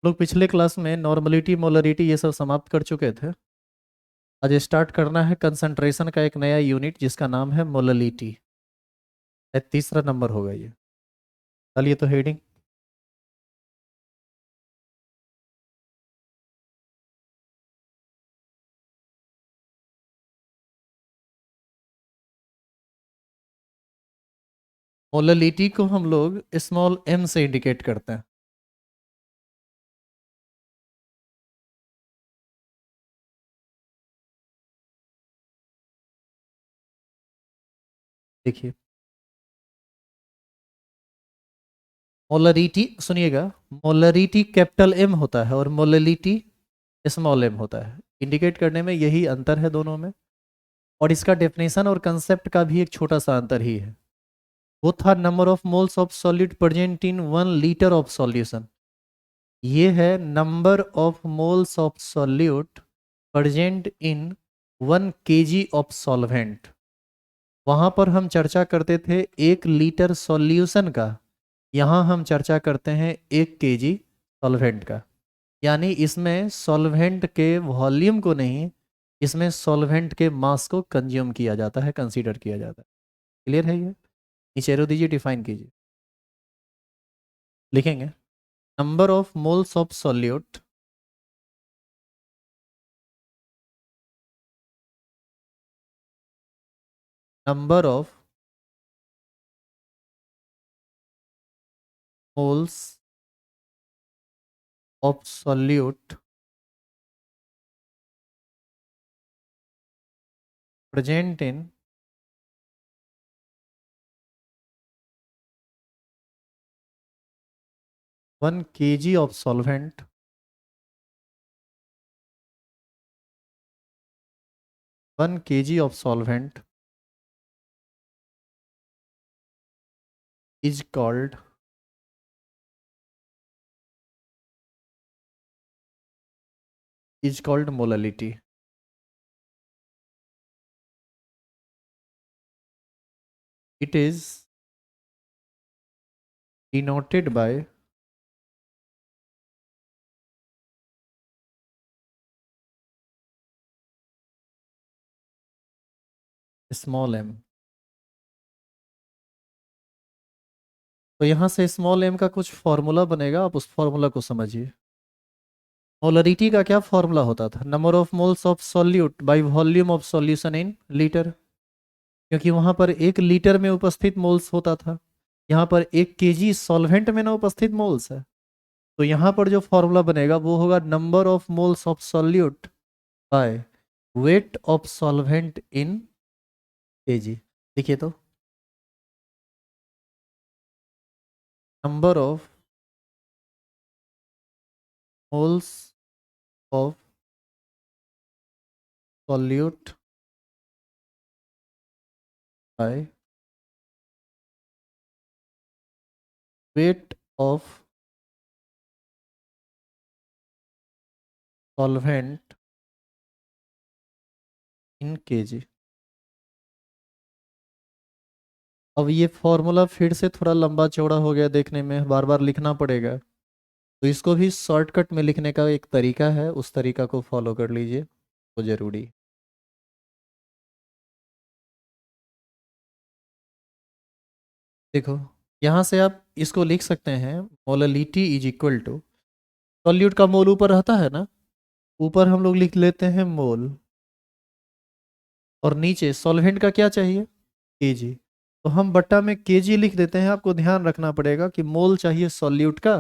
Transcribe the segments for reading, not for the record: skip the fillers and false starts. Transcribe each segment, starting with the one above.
लोग पिछले क्लास में नॉर्मलिटी मोलरिटी ये सब समाप्त कर चुके थे। आज स्टार्ट करना है कंसंट्रेशन का एक नया यूनिट जिसका नाम है मोललिटी। तीसरा नंबर होगा ये। चलिए तो हेडिंग। मोललिटी को हम लोग स्मॉल एम से इंडिकेट करते हैं। देखिए, मोलरिटी सुनिएगा। मोलरिटी कैपिटल एम होता है और मोललिटी स्मॉल एम होता है। इंडिकेट करने में यही अंतर है दोनों में। और इसका डेफिनेशन और कंसेप्ट का भी एक छोटा सा अंतर ही है। Both are number of moles of solid present in 1 litre of solution. ये है number of moles of solute present in 1 kg of solvent. वहां पर हम चर्चा करते थे 1 लीटर सॉल्यूशन का। यहाँ हम चर्चा करते हैं 1 kg सॉल्वेंट का। यानी इसमें सॉल्वेंट के वॉल्यूम को नहीं, इसमें सॉल्वेंट के मास को कंज्यूम किया जाता है, कंसीडर किया जाता है। क्लियर है ये? नीचे एरो दीजिए, डिफाइन कीजिए। लिखेंगे number of moles of solute number of moles of solute present in 1 kg of solvent 1 kg of solvent is called molality. It is denoted by small M. तो यहाँ से स्मॉल एम का कुछ formula बनेगा, आप उस फॉर्मूला को समझिए। मोलरिटी का क्या फॉर्मूला होता था? Number of moles of solute by volume of solution in litre. क्योंकि वहां पर 1 लीटर में उपस्थित मोल्स होता था, यहाँ पर 1 kg सॉल्वेंट में ना उपस्थित मोल्स है। तो यहाँ पर जो फॉर्मूला बनेगा वो होगा number of moles of solute by weight of solvent in kg। देखिए तो number of moles of solute by weight of solvent in kg। अब ये फॉर्मूला फिर से थोड़ा लंबा चौड़ा हो गया, देखने में बार बार लिखना पड़ेगा। तो इसको भी शॉर्टकट में लिखने का एक तरीका है, उस तरीका को फॉलो कर लीजिए, वो जरूरी। देखो, यहाँ से आप इसको लिख सकते हैं molality is equal to, solute का मोल ऊपर रहता है ना, ऊपर हम लोग लिख लेते हैं मोल, और नीचे सॉल्वेंट का क्या चाहिए? केजी। तो हम बट्टा में केजी लिख देते हैं। आपको ध्यान रखना पड़ेगा कि मोल चाहिए सॉल्यूट का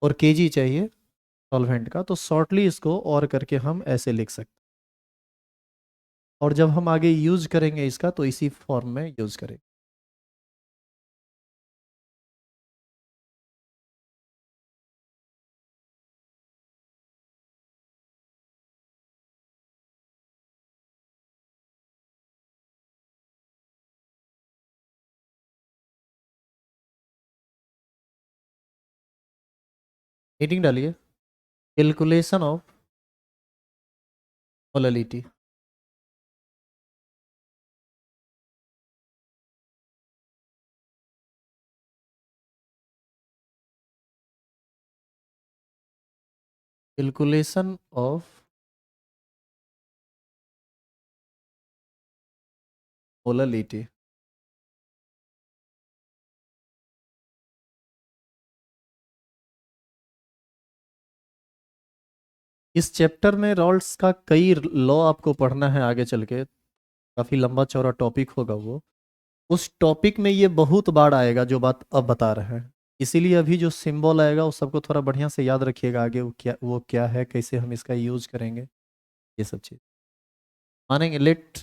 और केजी चाहिए सॉल्वेंट का। तो शॉर्टली इसको और करके हम ऐसे लिख सकते हैं, और जब हम आगे यूज करेंगे इसका तो इसी फॉर्म में यूज करेंगे। मीटिंग डालिए, calculation of molality. Calculation of molality. इस चैप्टर में रॉल्स का कई लॉ आपको पढ़ना है आगे चल के, काफी लंबा चौड़ा टॉपिक होगा वो। उस टॉपिक में ये बहुत बार आएगा जो बात अब बता रहे हैं। इसीलिए अभी जो सिंबल आएगा उस सबको थोड़ा बढ़िया से याद रखिएगा, आगे वो क्या है, कैसे हम इसका यूज करेंगे, ये सब चीज मानेंगे। Let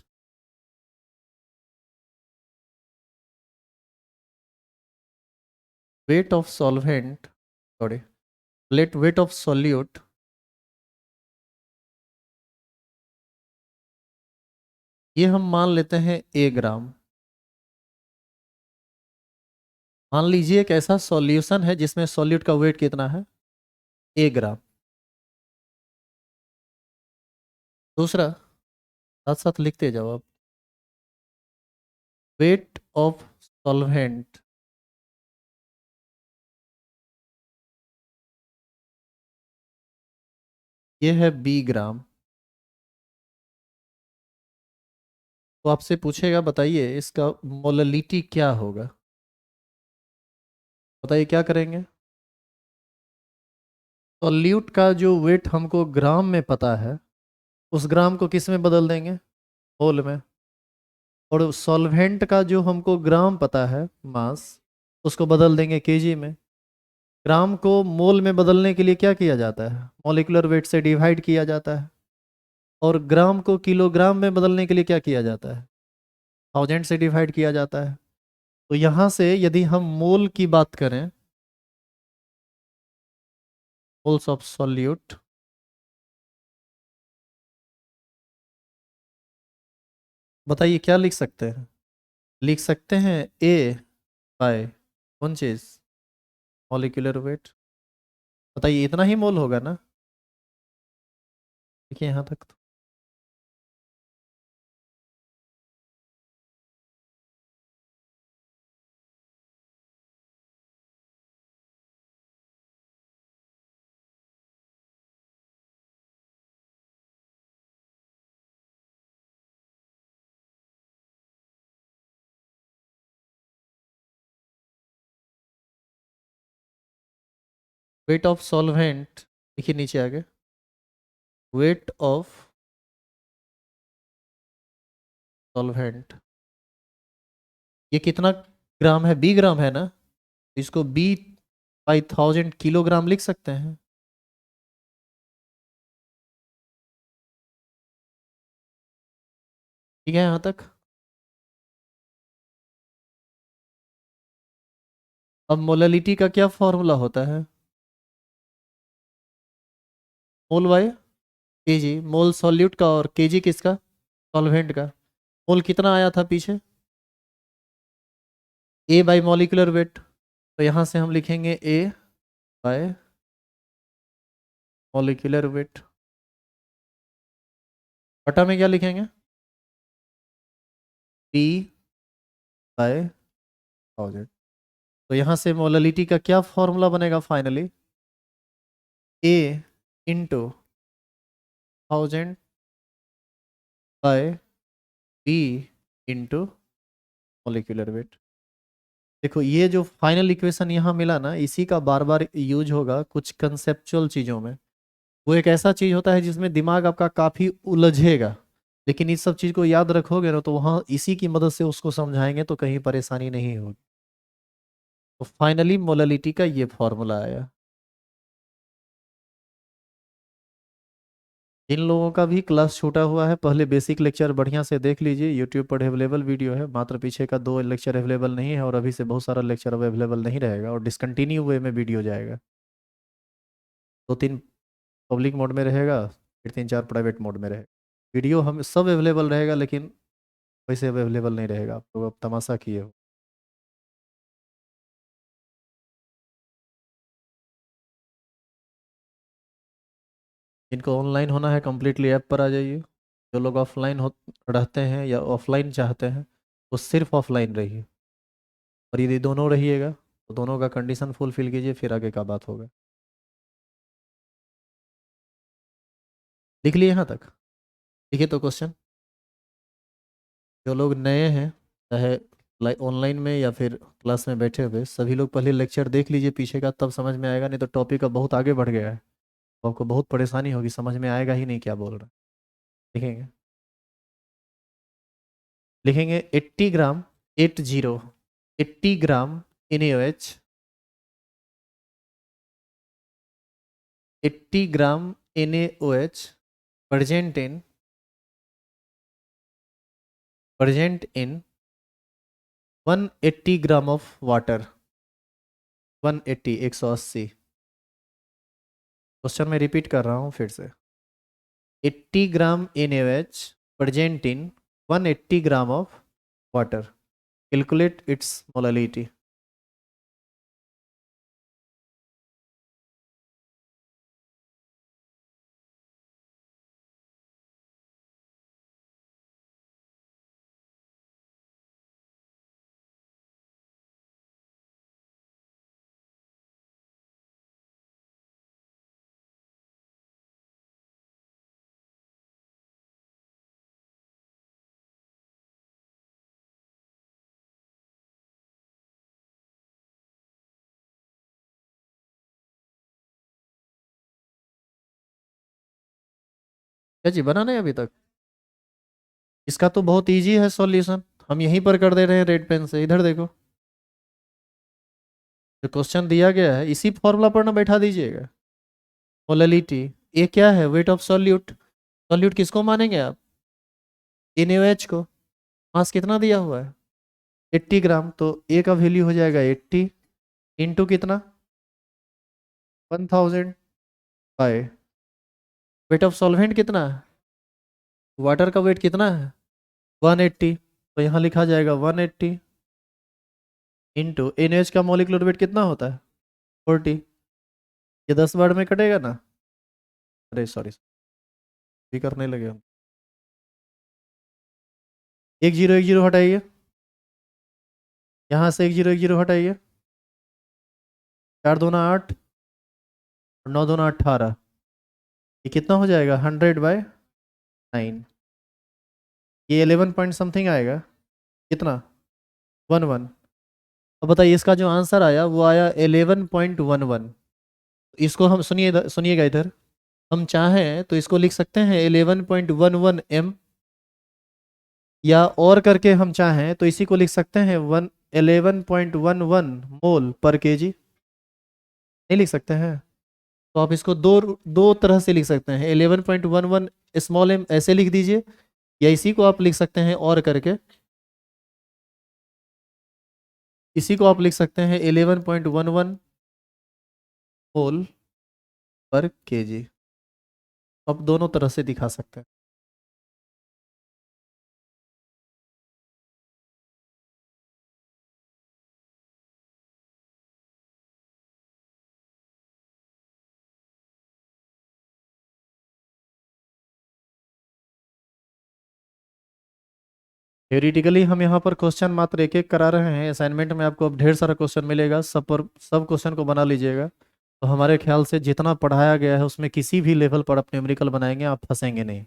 weight of solvent, sorry, let weight of solute, ये हम मान लेते हैं ए ग्राम। मान लीजिए एक ऐसा सॉल्यूशन है जिसमें सॉल्यूट का वेट कितना है, ए ग्राम। दूसरा, साथ साथ लिखते जाओ आप, वेट ऑफ सॉल्वेंट, ये है बी ग्राम। तो आपसे पूछेगा बताइए इसका मोललिटी क्या होगा, बताइए क्या करेंगे। सॉल्यूट का जो वेट हमको ग्राम में पता है, उस ग्राम को किस में बदल देंगे, मोल में। और सॉल्वेंट का जो हमको ग्राम पता है, मास, उसको बदल देंगे केजी में। ग्राम को मोल में बदलने के लिए क्या किया जाता है, मॉलिक्यूलर वेट से डिवाइड किया जाता है। और ग्राम को किलोग्राम में बदलने के लिए क्या किया जाता है, थाउजेंड से डिवाइड किया जाता है। तो यहाँ से यदि हम मोल की बात करें, मोल्स ऑफ सॉल्यूट, बताइए क्या लिख सकते हैं। लिख सकते हैं ए बाय कौन चीज, मॉलिक्यूलर वेट। बताइए इतना ही मोल होगा ना, देखिए यहाँ तक तो। वेट ऑफ सॉल्वेंट, देखिए नीचे आ गए, वेट ऑफ सॉल्वेंट, ये कितना ग्राम है, बी ग्राम है ना, तो इसको बी बाई थाउजेंड किलोग्राम लिख सकते हैं। ठीक है यहाँ तक। अब मोललिटी का क्या फॉर्मूला होता है, मोल बाय केजी, मोल सॉल्यूट का और केजी किसका, सॉल्वेंट का। मोल कितना आया था पीछे, ए बाय मॉलिक्यूलर वेट, तो यहाँ से हम लिखेंगे ए बाय मॉलिक्यूलर वेट, बटा में क्या लिखेंगे, पी बाय थाउजेंड। तो यहाँ से मोललिटी का क्या फॉर्मूला बनेगा finally, A into thousand by B into molecular weight. देखो ये जो फाइनल इक्वेशन यहाँ मिला ना, इसी का बार बार यूज होगा कुछ कंसेप्चुअल चीज़ों में। वो एक ऐसा चीज़ होता है जिसमें दिमाग आपका काफ़ी उलझेगा, लेकिन इस सब चीज़ को याद रखोगे ना तो वहाँ इसी की मदद से उसको समझाएंगे तो कहीं परेशानी नहीं होगी। तो फाइनली मोललिटी का ये फॉर्मूला आया। जिन लोगों का भी क्लास छूटा हुआ है, पहले बेसिक लेक्चर बढ़िया से देख लीजिए, यूट्यूब पर अवेलेबल वीडियो है, मात्र पीछे का 2 लेक्चर अवेलेबल नहीं है और अभी से बहुत सारा लेक्चर अब अवेलेबल नहीं रहेगा और डिसकंटिन्यू वे में वीडियो जाएगा। 2-3 पब्लिक मोड में रहेगा, फिर 3-4 प्राइवेट मोड में रहेगा। वीडियो हम सब अवेलेबल रहेगा लेकिन वैसे अवेलेबल नहीं रहेगा, आप लोग अब तमाशा किए हो। जिनको ऑनलाइन होना है कम्प्लीटली ऐप पर आ जाइए, जो लोग ऑफलाइन हो रहते हैं या ऑफलाइन चाहते हैं वो सिर्फ ऑफलाइन रहिए। और यदि दोनों रहिएगा तो दोनों का कंडीशन फुलफिल कीजिए, फिर आगे का बात होगा। लिख लिए यहाँ तक? लिखिए तो क्वेश्चन। जो लोग नए हैं, चाहे ऑनलाइन में या फिर क्लास में बैठे हुए, सभी लोग पहले लेक्चर देख लीजिए पीछे का, तब समझ में आएगा, नहीं तो टॉपिक का बहुत आगे बढ़ गया है तो आपको बहुत परेशानी होगी, समझ में आएगा ही नहीं क्या बोल रहा है। लिखेंगे, लिखेंगे 80 ग्राम, 80, 80 ग्राम NaOH, 80 gram NaOH present in 180 gram of water. 180, 180। Question में रिपीट कर रहा हूँ फिर से। 80 ग्राम NaOH present in 180 gram of water, calculate its molality. क्या जी बना नहीं अभी तक? इसका तो बहुत इजी है सॉल्यूशन, हम यहीं पर कर दे रहे हैं रेड पेन से। इधर देखो, जो क्वेश्चन दिया गया है इसी फॉर्मूला पर ना बैठा दीजिएगा। मोललिटी, ये क्या है? Wait of solute. सॉल्यूट किसको मानेंगे आप? NaOH को। मास कितना दिया हुआ है? 80 ग्राम, तो ए का वैल्यू हो जाएगा 80 इंटू कितना? 1000 बाय। वेट ऑफ सॉल्वेंट कितना है? वाटर का वेट कितना है? 180, तो यहाँ लिखा जाएगा 180 इंटू NaOH का मॉलिक्यूलर वेट कितना होता है? 40। ये 10 बार में कटेगा ना? अरे सॉरी, भी करने लगे हम। 1 0 1 0 हटाइए, यहाँ से 1 0 1 0 हटाइए। 4 दूना 8 और 9 दूना 18, ये कितना हो जाएगा? 100/9। ये 11 पॉइंट समथिंग आएगा। कितना? 11। अब बताइए, इसका जो आंसर आया वो आया 11.11। इसको हम सुनिएगा इधर, हम चाहें तो इसको लिख सकते हैं 11.11 m, या और करके हम चाहें तो इसी को लिख सकते हैं 11.11 मोल पर केजी। नहीं लिख सकते हैं? तो आप इसको दो दो तरह से लिख सकते हैं। 11.11 स्मॉल m ऐसे लिख दीजिए, या इसी को आप लिख सकते हैं और करके, इसी को आप लिख सकते हैं 11.11 मोल पर केजी। आप दोनों तरह से दिखा सकते हैं। थ्योरेटिकली हम यहाँ पर क्वेश्चन मात्र एक एक करा रहे हैं। असाइनमेंट में आपको अब ढेर सारा क्वेश्चन मिलेगा, सब पर सब क्वेश्चन को बना लीजिएगा। तो हमारे ख्याल से जितना पढ़ाया गया है उसमें किसी भी लेवल पर आप न्यूमेरिकल बनाएंगे आप फंसेंगे नहीं।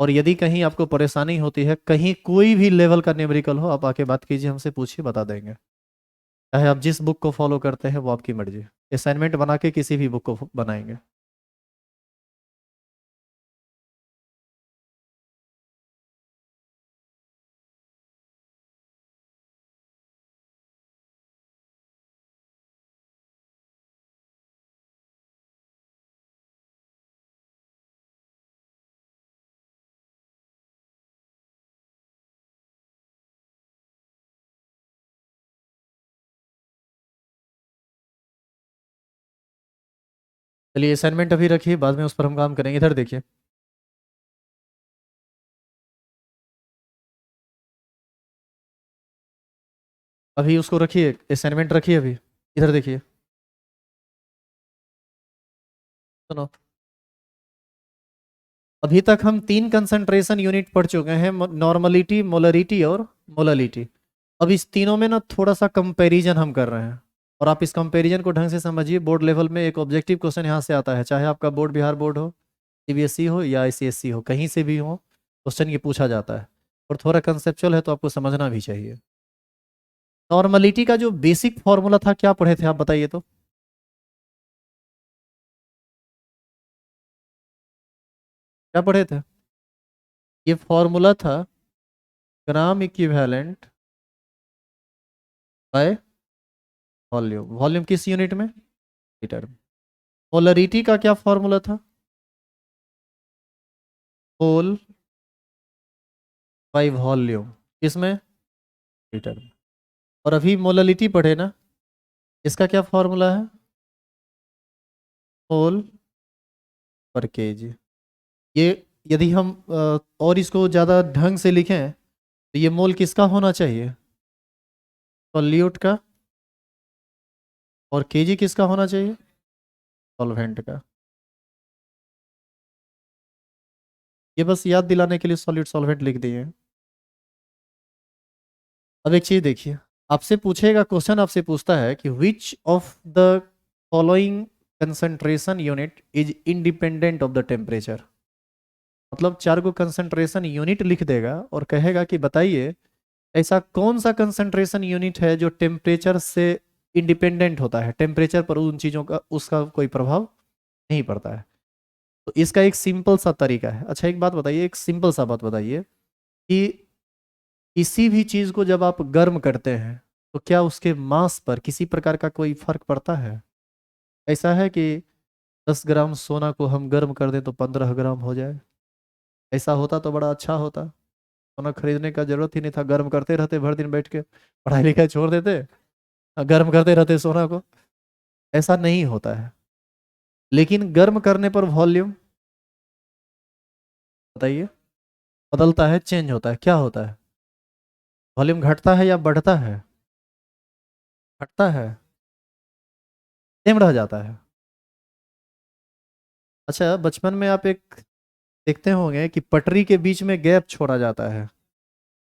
और यदि कहीं आपको परेशानी होती है, कहीं कोई भी लेवल का न्यूमेरिकल हो, आप आके बात कीजिए, हमसे पूछिए, बता देंगे। चाहे आप जिस बुक को फॉलो करते हैं वो आपकी मर्जी। असाइनमेंट बना के किसी भी बुक को बनाएंगे। चलिए असाइनमेंट अभी रखिए, बाद में उस पर हम काम करेंगे। इधर देखिए, अभी उसको रखिए, असाइनमेंट रखिए अभी। इधर देखिए, सुनो। अभी तक हम 3 कंसंट्रेशन यूनिट पढ़ चुके हैं, नॉर्मलिटी, मोलरिटी और मोलालिटी। अब इस तीनों में ना थोड़ा सा कंपैरिजन हम कर रहे हैं, और आप इस कंपैरिजन को ढंग से समझिए। बोर्ड लेवल में एक ऑब्जेक्टिव क्वेश्चन यहाँ से आता है, चाहे आपका बोर्ड बिहार बोर्ड हो सीबीएसई हो या आईसीएसई हो, कहीं से भी हो, क्वेश्चन ये पूछा जाता है और थोड़ा कंसेप्चुअल है तो आपको समझना भी चाहिए। नॉर्मलिटी का जो बेसिक फॉर्मूला था क्या पढ़े थे आप बताइए तो? क्या पढ़े थे? ये फॉर्मूला था gram equivalent by volume. Volume किस यूनिट में? लीटर में। मोलरिटी का क्या फॉर्मूला था? मोल बाय वॉल्यूम, किसमें? लीटर में। और अभी मोलरिटी पढ़े ना, इसका क्या फॉर्मूला है? मोल पर केजी। ये यदि हम और इसको ज़्यादा ढंग से लिखें तो ये मोल किसका होना चाहिए? सॉल्यूट का। और केजी किसका होना चाहिए? सॉल्वेंट का। ये बस याद दिलाने के लिए सॉल्यूट सॉल्वेंट लिख दिए हैं। अब एक चीज देखिए, आपसे पूछेगा क्वेश्चन, आपसे पूछता है कि which of the following concentration unit is independent of the temperature. मतलब चार को कंसंट्रेशन यूनिट लिख देगा और कहेगा कि बताइए ऐसा कौन सा कंसंट्रेशन यूनिट है जो टेम्परेचर से इंडिपेंडेंट होता है, टेम्परेचर पर उन चीज़ों का उसका कोई प्रभाव नहीं पड़ता है। तो इसका एक सिंपल सा तरीका है। अच्छा एक बात बताइए, एक सिंपल सा बात बताइए कि किसी भी चीज़ को जब आप गर्म करते हैं तो क्या उसके मास पर किसी प्रकार का कोई फर्क पड़ता है? ऐसा है कि 10 ग्राम सोना को हम गर्म कर दें तो 15 ग्राम हो जाए? ऐसा होता तो बड़ा अच्छा होता, सोना खरीदने का जरूरत ही नहीं था, गर्म करते रहते भर दिन बैठ के, पढ़ाई लिखाई छोड़ देते, गर्म करते रहते सोना को। ऐसा नहीं होता है। लेकिन गर्म करने पर वॉल्यूम बताइए बदलता है, चेंज होता है, क्या होता है? वॉल्यूम घटता है या बढ़ता है? घटता है, सेम रह जाता है। अच्छा बचपन में आप एक देखते होंगे कि पटरी के बीच में गैप छोड़ा जाता है,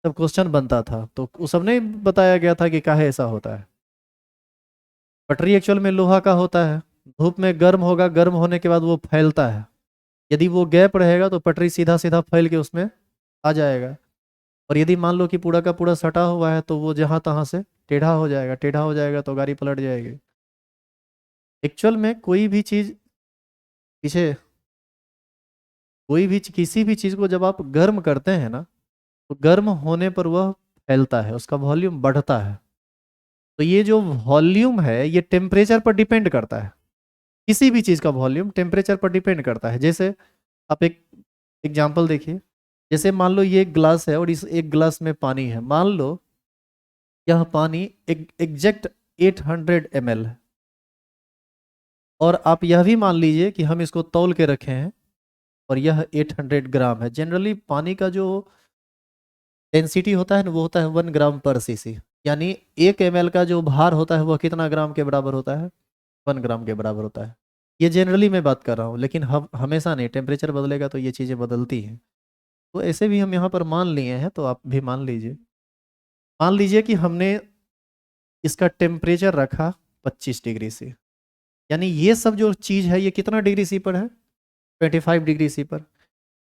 तब क्वेश्चन बनता था तो उस सब नहीं बताया गया था कि काहे ऐसा होता है। पटरी एक्चुअल में लोहा का होता है, धूप में गर्म होगा, गर्म होने के बाद वो फैलता है। यदि वो गैप रहेगा तो पटरी सीधा सीधा फैल के उसमें आ जाएगा। और यदि मान लो कि पूरा का पूरा सटा हुआ है तो वो जहां तहां से टेढ़ा हो जाएगा, टेढ़ा हो जाएगा तो गाड़ी पलट जाएगी। एक्चुअल में कोई भी चीज पीछे, किसी भी चीज को जब आप गर्म करते हैं ना तो गर्म होने पर वह फैलता है, उसका वॉल्यूम बढ़ता है। तो ये जो वॉल्यूम है ये टेम्परेचर पर डिपेंड करता है। किसी भी चीज का वॉल्यूम टेम्परेचर पर डिपेंड करता है। जैसे आप एक एग्जांपल देखिए, जैसे मान लो ये एक ग्लास है और इस एक ग्लास में पानी है। मान लो यह पानी एक एग्जैक्ट 800 ml है और आप यह भी मान लीजिए कि हम इसको तौल के रखे हैं और यह 800 ग्राम है। जनरली पानी का जो डेंसिटी होता है ना वो होता है 1 ग्राम पर सीसी, यानी 1 ml का जो भार होता है वह कितना ग्राम के बराबर होता है? 1 ग्राम के बराबर होता है। ये जनरली मैं बात कर रहा हूँ, लेकिन हम हमेशा नहीं, टेम्परेचर बदलेगा तो ये चीज़ें बदलती हैं। तो ऐसे भी हम यहाँ पर मान लिए हैं तो आप भी मान लीजिए। मान लीजिए कि हमने इसका टेम्परेचर रखा 25 डिग्री से, यानी ये सब जो चीज़ है ये कितना डिग्री सी पर है? 25 डिग्री सी पर।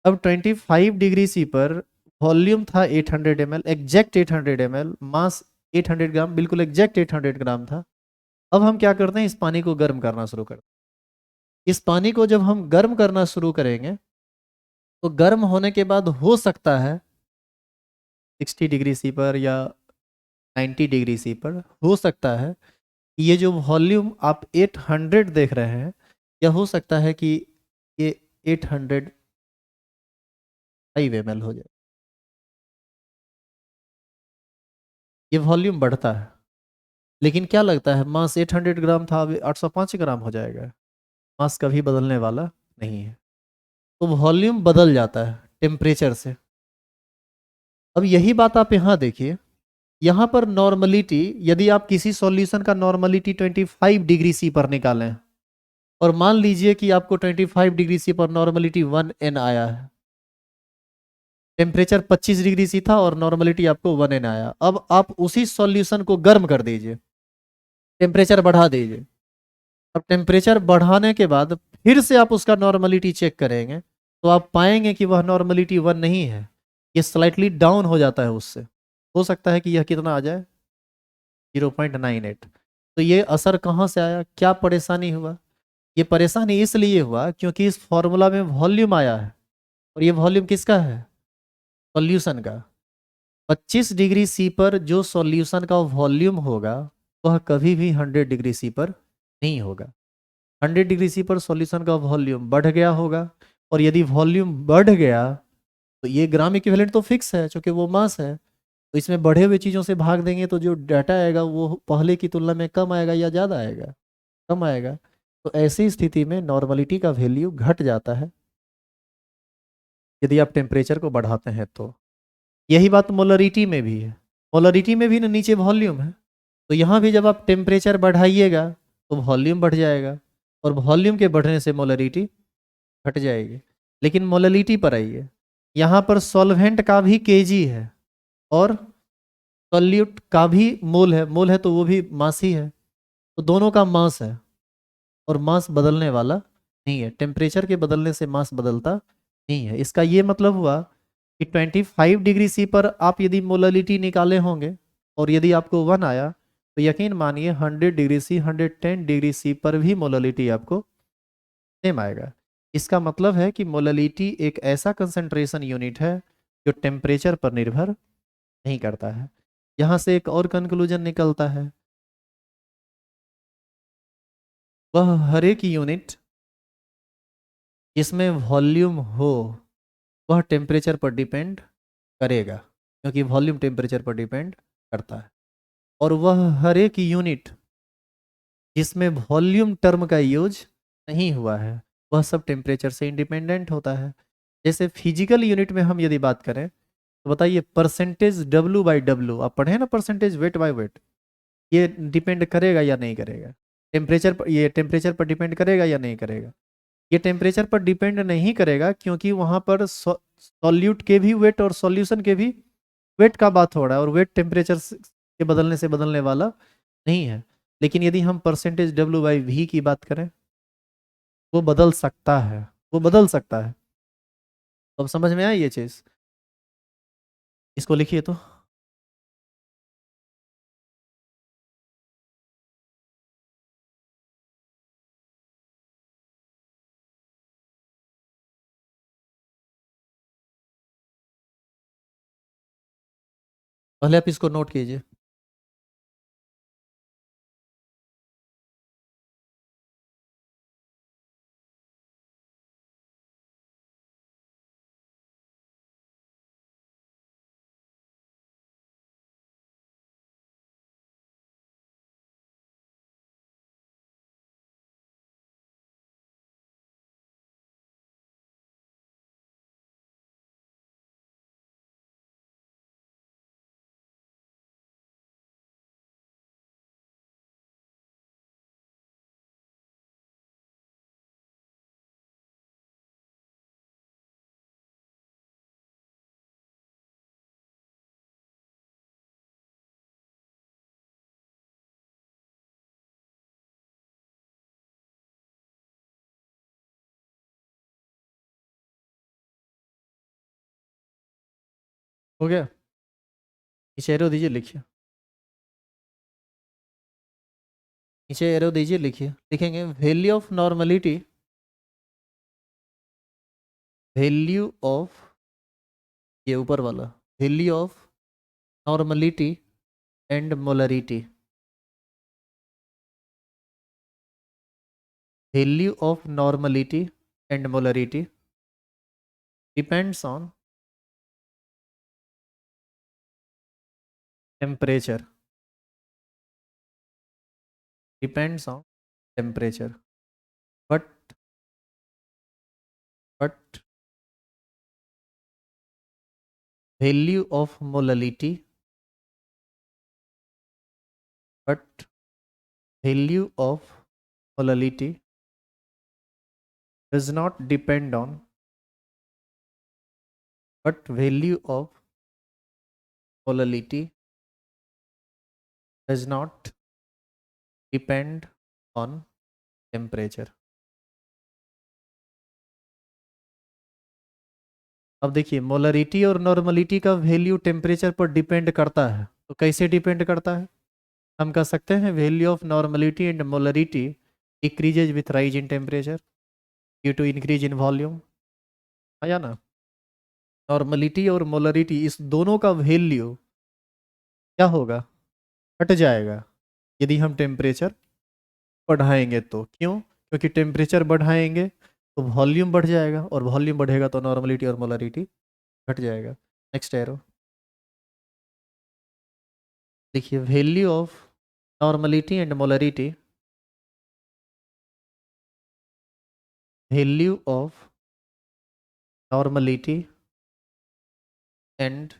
अब 25 डिग्री सी पर वॉल्यूम था 800 ml, एग्जैक्ट 800 ml, मास 800 ग्राम, बिल्कुल एग्जैक्ट 800 ग्राम था। अब हम क्या करते हैं, इस पानी को गर्म करना शुरू करते हैं। इस पानी को जब हम गर्म करना शुरू करेंगे तो गर्म होने के बाद हो सकता है 60 डिग्री सी पर या 90 डिग्री सी पर हो सकता है कि ये जो वॉल्यूम आप 800 देख रहे हैं, या हो सकता है कि ये 805 ml हो जाए। ये वॉल्यूम बढ़ता है, लेकिन क्या लगता है मास 800 ग्राम था, अभी 805 ग्राम हो जाएगा? मास कभी बदलने वाला नहीं है। तो वॉल्यूम बदल जाता है टेम्परेचर से। अब यही बात आप यहाँ देखिए, यहाँ पर नॉर्मलिटी, यदि आप किसी सॉल्यूशन का नॉर्मलिटी 25 डिग्री सी पर निकालें और मान लीजिए कि आपको 25 डिग्री सी पर नॉर्मलिटी 1n आया है, टेम्परेचर 25 डिग्री सी था और नॉर्मलिटी आपको 1n आया। अब आप उसी सॉल्यूशन को गर्म कर दीजिए, टेम्परेचर बढ़ा दीजिए। अब टेम्परेचर बढ़ाने के बाद फिर से आप उसका नॉर्मलिटी चेक करेंगे तो आप पाएंगे कि वह नॉर्मलिटी 1 नहीं है, ये स्लाइटली डाउन हो जाता है उससे। हो सकता है कि यह कितना आ जाए, 0.98। तो ये असर कहाँ से आया, क्या परेशानी हुआ? ये परेशानी इसलिए हुआ क्योंकि इस फॉर्मूला में वॉल्यूम आया है, और ये वॉल्यूम किसका है, सॉल्यूशन का। 25 डिग्री सी पर जो सॉल्यूशन का वॉल्यूम होगा वह कभी भी 100 डिग्री सी पर नहीं होगा। 100 डिग्री सी पर सॉल्यूशन का वॉल्यूम बढ़ गया होगा, और यदि वॉल्यूम बढ़ गया तो ये ग्राम इक्विवेलेंट तो फिक्स है क्योंकि वो मास है। तो इसमें बढ़े हुए चीज़ों से भाग देंगे तो जो डाटा आएगा वो पहले की तुलना में कम आएगा या ज़्यादा आएगा, कम आएगा। तो ऐसी स्थिति में नॉर्मलिटी का वैल्यू घट जाता है यदि आप टेम्परेचर को बढ़ाते हैं तो। यही बात मोलरिटी में भी है। मोलरिटी में भी ना नीचे वॉल्यूम है, तो यहाँ भी जब आप टेम्परेचर बढ़ाइएगा तो वॉल्यूम बढ़ जाएगा, और वॉल्यूम के बढ़ने से मोलरिटी घट जाएगी। लेकिन मोलरिटी पर आइए, यहाँ पर सॉल्वेंट का भी केजी है और सॉल्यूट का भी मोल है। मोल है तो वो भी मास ही है, तो दोनों का मास है, और मास बदलने वाला नहीं है। टेम्परेचर के बदलने से मास बदलता नहीं है। इसका ये मतलब हुआ कि 25 डिग्री सी पर आप यदि मोलरिटी निकाले होंगे और यदि आपको 1 आया, तो यकीन मानिए 100 डिग्री सी, 110 डिग्री सी पर भी मोलरिटी आपको सेम आएगा। इसका मतलब है कि मोलरिटी एक ऐसा कंसंट्रेशन यूनिट है जो टेम्परेचर पर निर्भर नहीं करता है। यहाँ से एक और कंक्लूजन निकलता है, वह हर एक यूनिट जिसमें वॉल्यूम हो वह टेम्परेचर पर डिपेंड करेगा, क्योंकि वॉल्यूम टेम्परेचर पर डिपेंड करता है। और वह हर एक यूनिट जिसमें वॉल्यूम टर्म का यूज नहीं हुआ है वह सब टेम्परेचर से इंडिपेंडेंट होता है। जैसे फिजिकल यूनिट में हम यदि बात करें तो बताइए, परसेंटेज W/W आप पढ़े हैं ना, परसेंटेज वेट बाय वेट, ये डिपेंड करेगा या नहीं करेगा टेम्परेचर पर? ये टेम्परेचर पर डिपेंड करेगा या नहीं करेगा? ये टेम्परेचर पर डिपेंड नहीं करेगा, क्योंकि वहाँ पर सॉल्यूट के भी वेट और सॉल्यूशन के भी वेट का बात हो रहा है, और वेट टेम्परेचर के बदलने से बदलने वाला नहीं है। लेकिन यदि हम परसेंटेज W/V की बात करें, वो बदल सकता है, वो बदल सकता है। तो अब समझ में आई ये चीज़? इसको लिखिए तो। पहले आप इसको नोट कीजिए। हो गया? नीचे एरो दीजिए, लिखिए। नीचे एरो दीजिए, लिखिए। लिखेंगे value of normality, value of, ये ऊपर वाला, value of normality and molarity, value of normality and molarity depends on temperature, depends on temperature, but but value of molarity, but value of molarity does not depend on, but value of molality does not depend on temperature. अब देखिए molarity और normality का value temperature पर depend करता है, तो कैसे depend करता है? हम कह सकते हैं value of normality and molarity decreases with rise in temperature due to increase in volume. आया ना? नॉर्मलिटी और मोलरिटी इस दोनों का वैल्यू क्या होगा? घट जाएगा यदि हम टेम्परेचर बढ़ाएंगे तो। क्यों? क्योंकि टेम्परेचर बढ़ाएंगे तो वॉल्यूम बढ़ जाएगा, और वॉल्यूम बढ़ेगा तो नॉर्मलिटी और मोलरिटी घट जाएगा। नेक्स्ट एरो देखिए, value of normality and molarity, value of normality and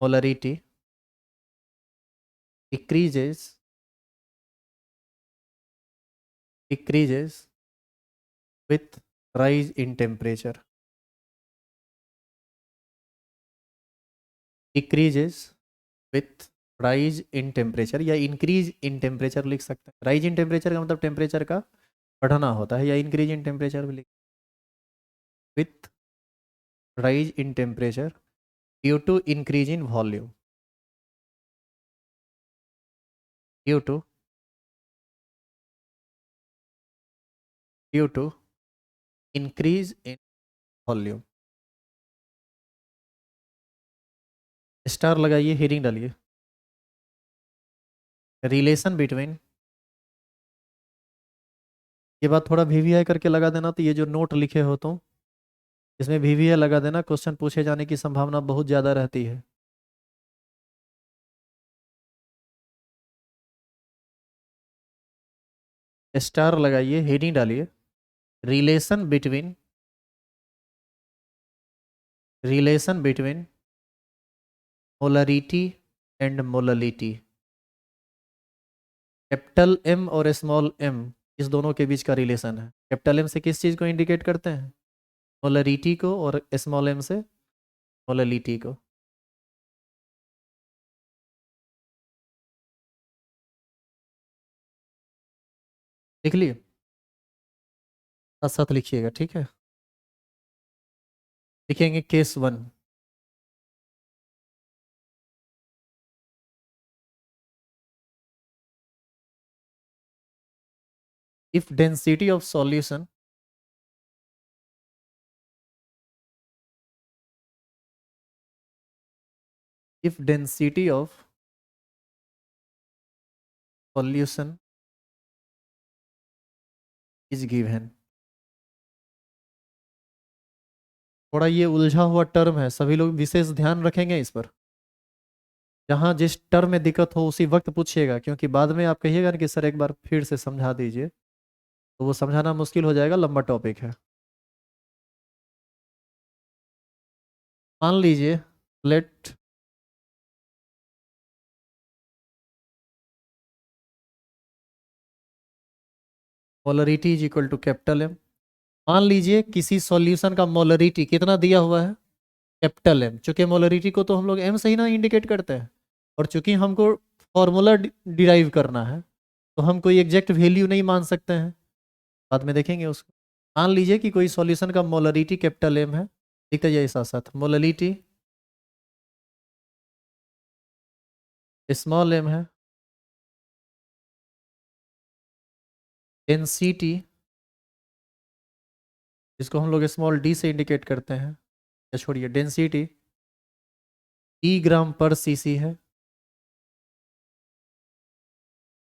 molarity decreases with rise in temperature, decreases with rise in temperature, या increase in temperature लिख सकते हैं। rise in temperature का मतलब टेम्परेचर का बढ़ना होता है, या increase in temperature भी लिख, with rise in temperature due to increase in volume, due to increase in volume। Star लगाइए, हेडिंग डालिए, रिलेशन बिटवीन, ये बात थोड़ा वीवीआई करके लगा देना, तो ये जो नोट लिखे हो तो इसमें वीवीआई लगा देना, क्वेश्चन पूछे जाने की संभावना बहुत ज़्यादा रहती है। स्टार लगाइए, हेडिंग डालिए, relation between molarity and molality. Capital M और स्मॉल एम, इस दोनों के बीच का रिलेशन है। कैपिटल एम से किस चीज़ को इंडिकेट करते हैं? मोलरिटी को, और स्मॉल एम से मोललिटी को। लिख लिए? साथ साथ लिखिएगा, ठीक है? लिखेंगे case 1। If density of solution, if density of solution is given। थोड़ा ये उलझा हुआ टर्म है, सभी लोग विशेष ध्यान रखेंगे इस पर। जहाँ जिस टर्म में दिक्कत हो उसी वक्त पूछिएगा, क्योंकि बाद में आप कहिएगा ना कि सर एक बार फिर से समझा दीजिए, तो वो समझाना मुश्किल हो जाएगा, लंबा टॉपिक है। मान लीजिए, let molarity is equal to capital M. मान लीजिए किसी सॉल्यूशन का मोलरिटी कितना दिया हुआ है? Capital M. चूंकि मोलरिटी को तो हम लोग एम से ही ना इंडिकेट करते हैं, और चूंकि हमको फॉर्मूला डिराइव करना है, तो हम कोई एग्जैक्ट वैल्यू नहीं मान सकते हैं, बाद में देखेंगे उसको। मान लीजिए कि कोई सॉल्यूशन का मोलरिटी कैपिटल एम है, लिखते जाइए साथ साथ, मोलरिटी स्मॉल एम है, डेंसिटी जिसको हम लोग स्मॉल डी से इंडिकेट करते हैं, या छोड़िए, डेंसिटी ई ग्राम पर सीसी है।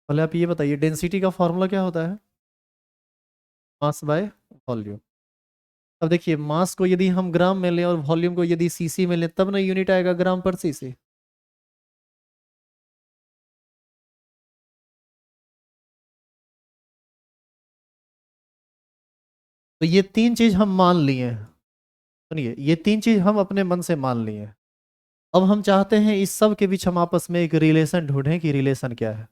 पहले आप ये बताइए, डेंसिटी का फॉर्मूला क्या होता है? Mass by volume. अब देखिए, मास को यदि हम ग्राम में लें और वॉल्यूम को यदि सीसी में लें, तब ना यूनिट आएगा ग्राम पर सीसी। तो ये तीन चीज हम मान लिए हैं, सुनिए, ये तीन चीज हम अपने मन से मान लिए हैं। अब हम चाहते हैं इस सब के बीच हम आपस में एक रिलेशन ढूंढें, कि रिलेशन क्या है।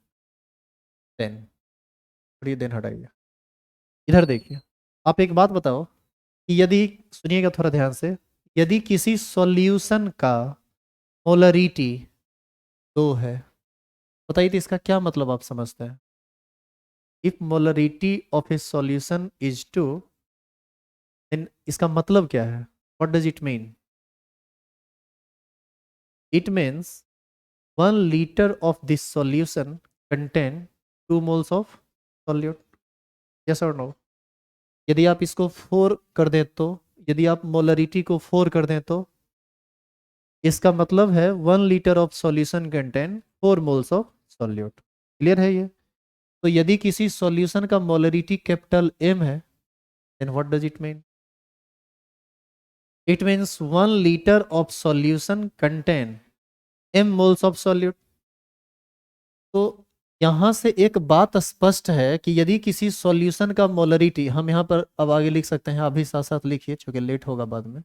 देन, थोड़ी देन हटाइए, इधर देखिए। आप एक बात बताओ कि यदि, सुनिएगा थोड़ा ध्यान से, यदि किसी सॉल्यूशन का मोलरिटी 2 है, बताइए तो इसका क्या मतलब आप समझते हैं? If molarity of a solution is 2, then इसका मतलब क्या है? What does it mean? It means 1 liter of this solution contain 2 moles of solute. Yes or no? यदि आप इसको 4 कर दें तो, यदि आप मोलरिटी को 4 कर दें तो इसका मतलब है 1 liter of solution contain 4 moles of solute. Clear है ये? तो यदि किसी सॉल्यूशन का मोलरिटी कैपिटल M है, then what does it mean? It means 1 liter of solution contain M moles of solute. तो यहां से एक बात स्पष्ट है कि यदि किसी सॉल्यूशन का मोलरिटी, हम यहां पर अब आगे लिख सकते हैं, अभी साथ साथ लिखिए क्योंकि लेट होगा बाद में।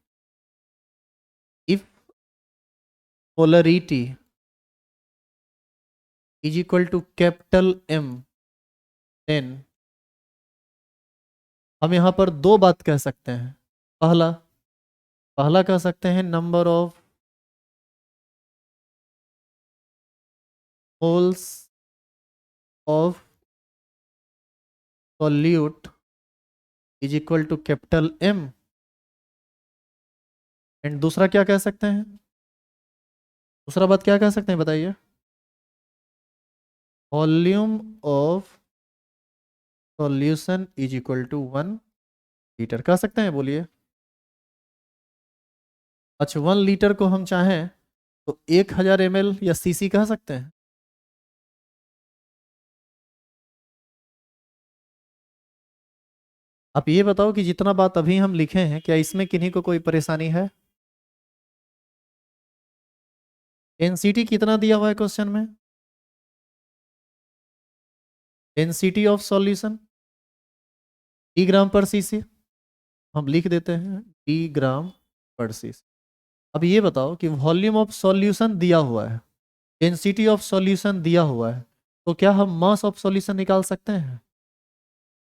If molarity is equal to capital M, देन हम यहां पर दो बात कह सकते हैं। पहला पहला कह सकते हैं number of moles of solute is equal to capital M, and दूसरा क्या कह सकते हैं? दूसरा बात क्या कह सकते हैं बताइए? Volume of solution is equal to 1 liter कह सकते हैं, बोलिए। अच्छा, 1 liter को हम चाहें तो 1000 ml या सीसी कह सकते हैं। आप ये बताओ कि जितना बात अभी हम लिखे हैं, क्या इसमें किन्हीं को कोई परेशानी है? डेंसिटी कितना दिया हुआ है क्वेश्चन में? डेंसिटी ऑफ सॉल्यूशन डी ग्राम पर सीसी, हम लिख देते हैं डी ग्राम पर सीसी। अब ये बताओ कि वॉल्यूम ऑफ सॉल्यूशन दिया हुआ है, डेंसिटी ऑफ सॉल्यूशन दिया हुआ है, तो क्या हम मास ऑफ सॉल्यूशन निकाल सकते हैं?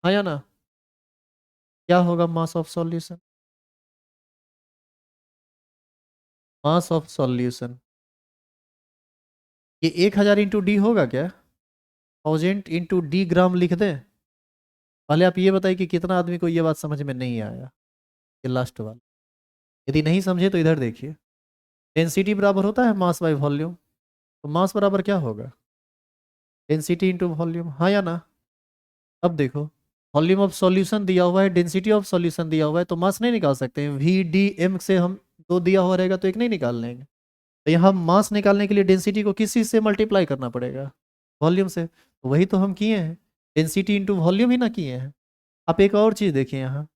हाँ या ना? क्या होगा mass of solution? Mass of solution ये 1000 इंटू डी होगा क्या? 1000 इंटू डी ग्राम लिख दें? पहले आप ये बताइए कि कितना आदमी को ये बात समझ में नहीं आया, ये लास्ट वाला। यदि नहीं समझे तो इधर देखिए। डेंसिटी बराबर होता है मास बाय वॉल्यूम, तो मास बराबर क्या होगा? डेंसिटी इंटू वॉल्यूम, हाँ या ना? अब देखो, वॉल्यूम ऑफ सॉल्यूशन दिया हुआ है, डेंसिटी ऑफ सॉल्यूशन दिया हुआ है, तो मास नहीं निकाल सकते हैं। VDM से हम दो दिया हुआ रहेगा तो एक नहीं निकाल लेंगे। तो यहाँ मास निकालने के लिए डेंसिटी को किस चीज़ से मल्टीप्लाई करना पड़ेगा? वॉल्यूम से। तो वही तो हम किए हैं, डेंसिटी इंटू वॉल्यूम ही ना किए हैं। आप एक और चीज़ देखिए, यहाँ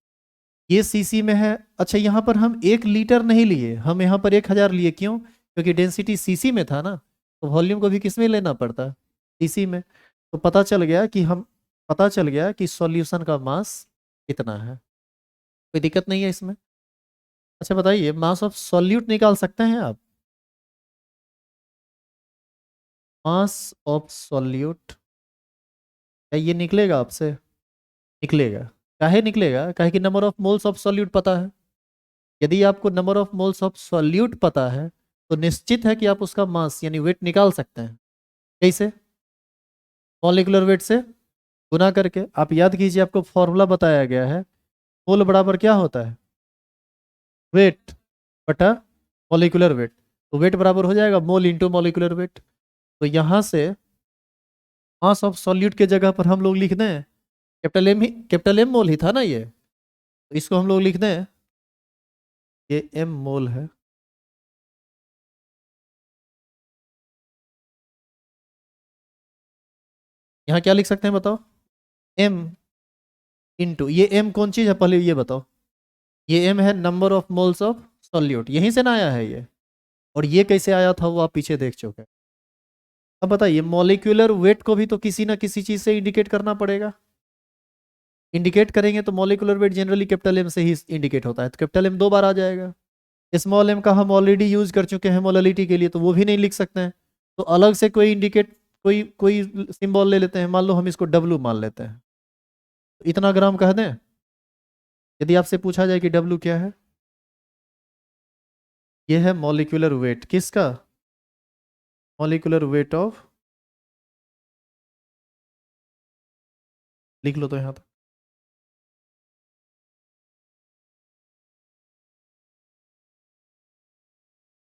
ये सीसी में है। अच्छा, यहाँ पर हम 1 liter नहीं लिए, हम यहाँ पर 1000 लिए। क्यों? क्योंकि डेंसिटी सीसी में था ना, तो वॉल्यूम को भी किस में लेना पड़ता? सीसी में। तो पता चल गया कि सॉल्यूशन का मास कितना है। कोई दिक्कत नहीं है इसमें। अच्छा बताइए, मास ऑफ सॉल्यूट निकाल सकते हैं आप? मास ऑफ सॉल्यूट, क्या ये निकलेगा आपसे? निकलेगा। काहे निकलेगा? काहे कि number of moles of solute पता है। यदि आपको number of moles of solute पता है तो निश्चित है कि आप उसका मास यानी वेट निकाल सकते हैं। कैसे? मॉलिक्यूलर वेट से गुना करके। आप याद कीजिए, आपको फॉर्मूला बताया गया है, मोल बराबर क्या होता है? वेट बटा मॉलिक्यूलर वेट। तो वेट बराबर हो जाएगा मोल इंटू मॉलिक्यूलर वेट। तो यहाँ से मास ऑफ सॉल्यूट के जगह पर हम लोग लिख दें कैपिटल एम, ही कैपिटल एम मोल ही था ना ये, तो इसको हम लोग लिख दें ये M मोल है। यहाँ क्या लिख सकते हैं बताओ? M इंटू ये M कौन चीज़ है पहले ये बताओ? ये M है number of moles of solute, यहीं से ना आया है ये। और ये कैसे आया था वो आप पीछे देख चुके हैं। अब बताइए, मॉलिक्यूलर वेट को भी तो किसी ना किसी चीज़ से इंडिकेट करना पड़ेगा। इंडिकेट करेंगे तो molecular weight generally capital M से ही इंडिकेट होता है, तो कैपिटल M 2 बार आ जाएगा। स्मॉल m का हम ऑलरेडी यूज कर चुके हैं मोलरिटी के लिए, तो वो भी नहीं लिख सकते हैं। तो अलग से कोई इंडिकेट, कोई कोई सिंबल ले लेते हैं। मान लो हम इसको W मान लेते हैं, तो इतना ग्राम कह दें। यदि आपसे पूछा जाए कि W क्या है, ये है मॉलिक्यूलर वेट किसका? मॉलिक्यूलर वेट ऑफ, लिख लो तो यहाँ तक।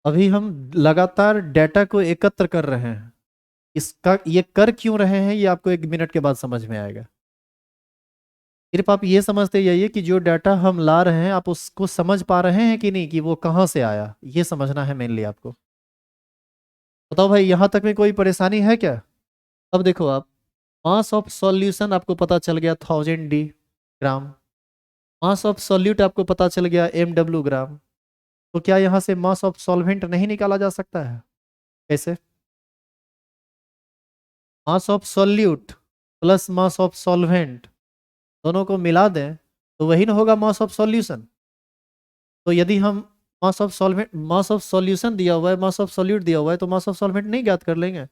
अभी हम लगातार डेटा को एकत्र कर रहे हैं। इसका ये कर क्यों रहे हैं ये आपको 1 मिनट के बाद समझ में आएगा। सिर्फ आप ये समझते जाइए कि जो डाटा हम ला रहे हैं आप उसको समझ पा रहे हैं कि नहीं, कि वो कहाँ से आया, ये समझना है मेनली आपको। बताओ भाई, यहाँ तक में कोई परेशानी है क्या? अब देखो आप, मास ऑफ सॉल्यूशन आपको पता चल गया 1000 D gram. Mass of solute आपको पता चल गया MW ग्राम। तो क्या यहाँ से मास ऑफ सॉल्वेंट नहीं निकाला जा सकता है? कैसे? Mass of solute plus mass of solvent दोनों को मिला दें तो वही ना होगा मास ऑफ सॉल्यूशन। तो यदि हम mass of solvent, mass of solution दिया हुआ है, मास ऑफ सॉल्यूट दिया हुआ है, तो मास ऑफ सॉल्वेंट नहीं ज्ञात कर लेंगे?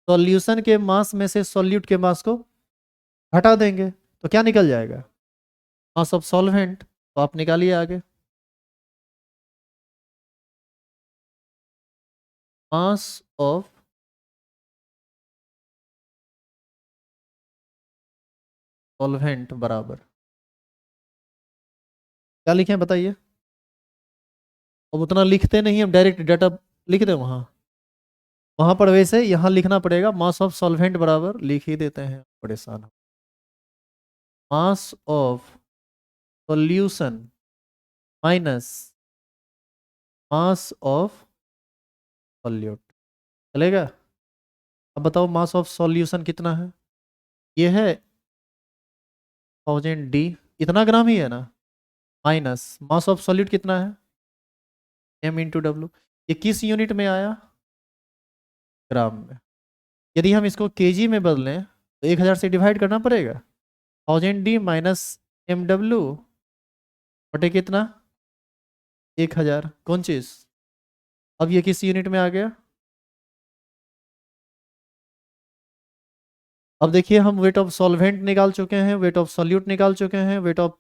सॉल्यूशन के मास में से सॉल्यूट के मास को हटा देंगे तो क्या निकल जाएगा? Mass of solvent. तो आप निकालिए आगे। मास ऑफ सॉल्वेंट बराबर क्या लिखें बताइए? अब उतना लिखते नहीं, हम डायरेक्ट डाटा लिख दें वहाँ। वहाँ पर वैसे यहाँ लिखना पड़ेगा, मास ऑफ सॉल्वेंट बराबर लिख ही देते हैं, परेशान। Mass of solution minus mass of solute, चलेगा? अब बताओ मास ऑफ सॉल्यूशन कितना है? ये है 1000 D, इतना ग्राम ही है ना, माइनस मास ऑफ सॉल्यूट कितना है, M×W। ये किस यूनिट में आया? ग्राम में। यदि हम इसको केजी में बदलें तो 1000 से डिवाइड करना पड़ेगा। 1000 D माइनस MW बटे कितना, 1000। कौन चीज? अब ये किस यूनिट में आ गया? अब देखिए, हम वेट ऑफ सॉल्वेंट निकाल चुके हैं, वेट ऑफ सॉल्यूट निकाल चुके हैं, वेट ऑफ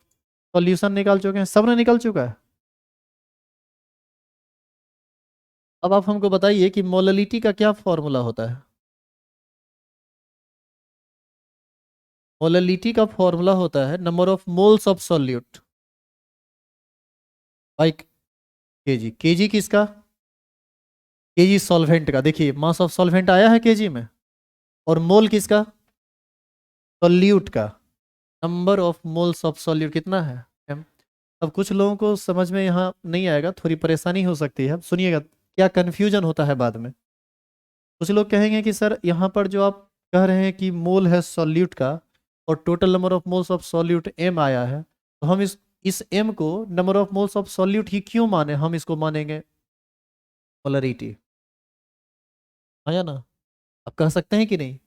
सॉल्यूशन निकाल चुके हैं, सब ने निकल चुका है। अब आप हमको बताइए कि मोललिटी का क्या फॉर्मूला होता है? मोललिटी का फॉर्मूला होता है number of moles of solute by KG. KG किसका? केजी सॉल्वेंट का। देखिए मास ऑफ सॉल्वेंट आया है केजी में, और मोल किसका? सॉल्यूट का। Number of moles of solute कितना है, M। अब कुछ लोगों को समझ में यहाँ नहीं आएगा, थोड़ी परेशानी हो सकती है, सुनिएगा क्या कन्फ्यूजन होता है बाद में। कुछ लोग कहेंगे कि सर यहाँ पर जो आप कह रहे हैं कि मोल है सॉल्यूट का और total number of moles of solute M आया है, तो हम इस M को number of moles of solute ही क्यों माने, हम इसको मानेंगे मोलरिटी। आया ना? आप कह सकते हैं कि नहीं?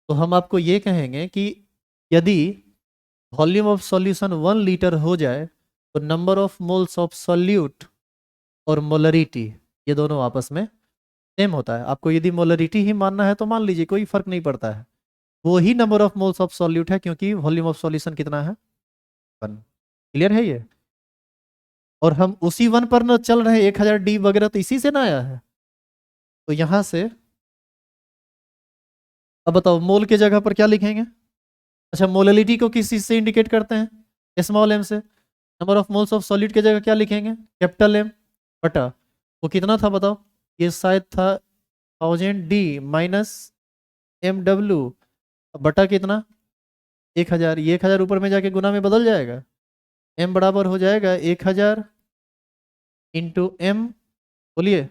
तो हम आपको ये कहेंगे कि यदि वॉल्यूम ऑफ सॉल्यूशन 1 लीटर हो जाए तो number of moles of solute और मोलरिटी ये दोनों आपस में सेम होता है। आपको यदि मोलरिटी ही मानना है तो मान लीजिए, कोई फर्क नहीं पड़ता है, वो ही number of moles of solute है, क्योंकि वॉल्यूम ऑफ सॉल्यूशन कितना है, 1। क्लियर है ये? और हम उसी 1 पर ना चल रहे, 1000 D वगैरह तो इसी से ना आया है। तो यहां से अब बताओ मोल के जगह पर क्या लिखेंगे? अच्छा, मोललिटी को किस चीज से इंडिकेट करते हैं? स्मॉल m से। Number of moles of solid की जगह क्या लिखेंगे? कैपिटल M बटा, वो कितना था बताओ? ये शायद था 1000 D माइनस MW बटा कितना, 1000। ये 1000 ऊपर में जाके गुना में बदल जाएगा, M बराबर हो जाएगा 1000 इंटू M, बोलिए,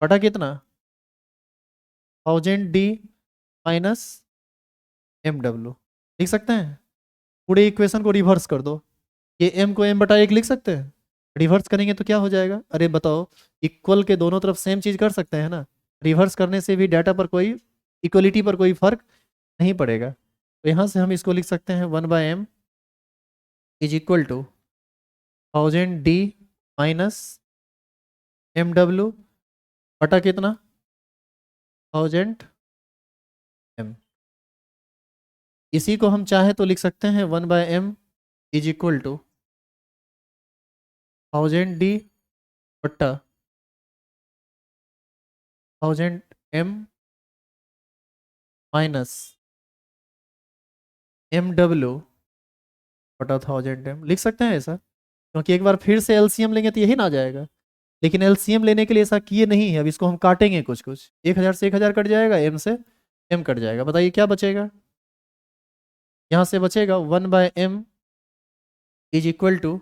बटा कितना, 1000 D माइनस MW। लिख सकते हैं? पूरे इक्वेशन को रिवर्स कर दो, ये M को M/1 लिख सकते हैं। रिवर्स करेंगे तो क्या हो जाएगा? अरे बताओ, इक्वल के दोनों तरफ सेम चीज कर सकते हैं ना, रिवर्स करने से भी डाटा पर कोई, इक्वलिटी पर कोई फर्क नहीं पड़ेगा। तो यहाँ से हम इसको लिख सकते हैं 1/m is equal to 1000 D minus MW बटा कितना, 1000 M। इसी को हम चाहे तो लिख सकते हैं 1/m is equal to 1000 D बट्टा 1000 M माइनस MW बटा 1000 M। लिख सकते हैं ऐसा, क्योंकि एक बार फिर से LCM लेंगे तो यही ना आ जाएगा। लेकिन एलसीएम लेने के लिए ऐसा किए नहीं है। अब इसको हम काटेंगे कुछ कुछ, 1000 से 1000 कट जाएगा, एम से एम कट जाएगा। बताइए क्या बचेगा? यहाँ से बचेगा 1/m is equal to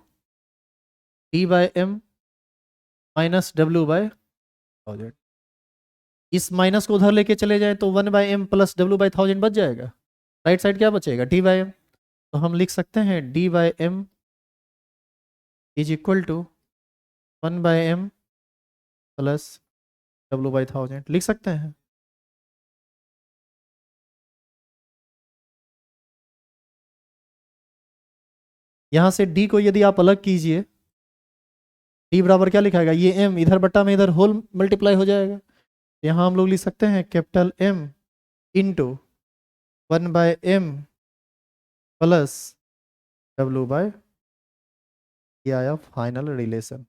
d/m minus w/1000। इस माइनस को उधर लेके चले जाए तो 1/m प्लस w/1000 बच जाएगा। राइट साइड क्या बचेगा? d/m। तो हम लिख सकते हैं d/m is equal to 1/m plus w/1000, लिख सकते हैं। यहाँ से d को यदि आप अलग कीजिए, d बराबर क्या लिखाएगा? ये m इधर बट्टा में इधर होल मल्टीप्लाई हो जाएगा। यहाँ हम लोग लिख सकते हैं capital M into 1/m plus w/, ये आया फाइनल रिलेशन।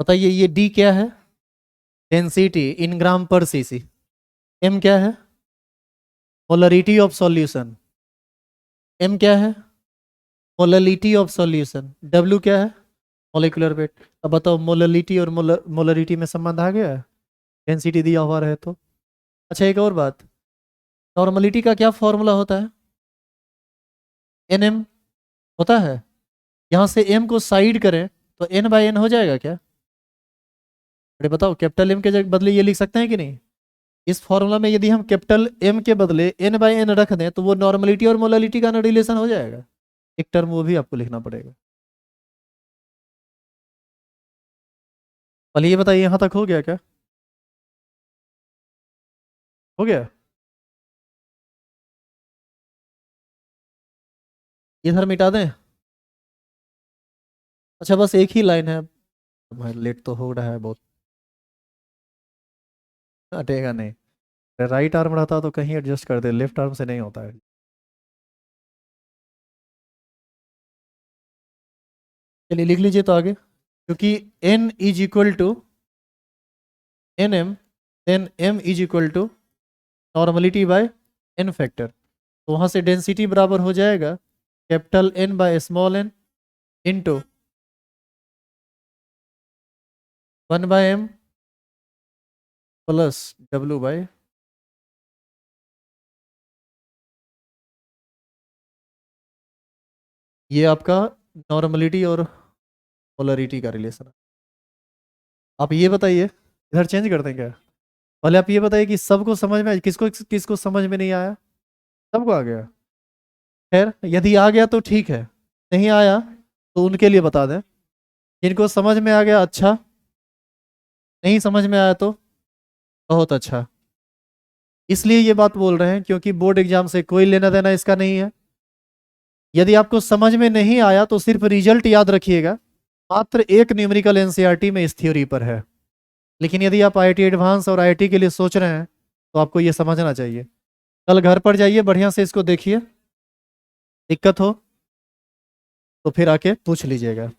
बताइए ये d क्या है? डेंसिटी इन ग्राम पर सीसी। m क्या है? Molarity of solution. m क्या है? Molarity of solution. w क्या है? Molecular weight. अब बताओ मोलरिटी और मोलरिटी में संबंध आ गया? डेंसिटी दिया हुआ रहे तो। अच्छा एक और बात, नॉर्मलिटी का क्या फॉर्मूला होता है? nm होता है। यहाँ से m को साइड करें तो n/n हो जाएगा क्या? अरे बताओ, कैपिटल M के बदले ये लिख सकते हैं कि नहीं? इस फॉर्मूला में यदि हम कैपिटल M के बदले n/n रख दें तो वो नॉर्मलिटी और मोलरिटी का ना रिलेशन हो जाएगा। एक टर्म वो भी आपको लिखना पड़ेगा। पहले ये बताइए यहाँ तक हो गया क्या? हो गया? इधर मिटा दें? अच्छा बस एक ही लाइन है। भाई लेट तो हो रहा है बहुत। हटेगा नहीं। राइट आर्म रहता तो कहीं एडजस्ट कर दे, लेफ्ट आर्म से नहीं होता है। चलिए लिख लीजिए तो आगे, क्योंकि n is equal to nm, then m is equal to normality by n factor. तो वहाँ से डेंसिटी बराबर हो जाएगा capital N by small n into 1/m plus w/, ये आपका नॉर्मलिटी और पोलरिटी का रिलेशन है। आप ये बताइए, इधर चेंज कर दें क्या? पहले आप ये बताइए कि सबको समझ में, किसको किसको समझ में नहीं आया? सबको आ गया? खैर यदि आ गया तो ठीक है, नहीं आया तो उनके लिए बता दें। जिनको समझ में आ गया अच्छा, नहीं समझ में आया तो बहुत अच्छा। इसलिए ये बात बोल रहे हैं क्योंकि बोर्ड एग्जाम से कोई लेना देना इसका नहीं है। यदि आपको समझ में नहीं आया तो सिर्फ रिजल्ट याद रखिएगा। मात्र एक न्यूमेरिकल एनसीईआरटी में इस थ्योरी पर है। लेकिन यदि आप आईआईटी एडवांस और आईआईटी के लिए सोच रहे हैं तो आपको ये समझना चाहिए। कल घर पर जाइए, बढ़िया से इसको देखिए, दिक्कत हो तो फिर आके पूछ लीजिएगा।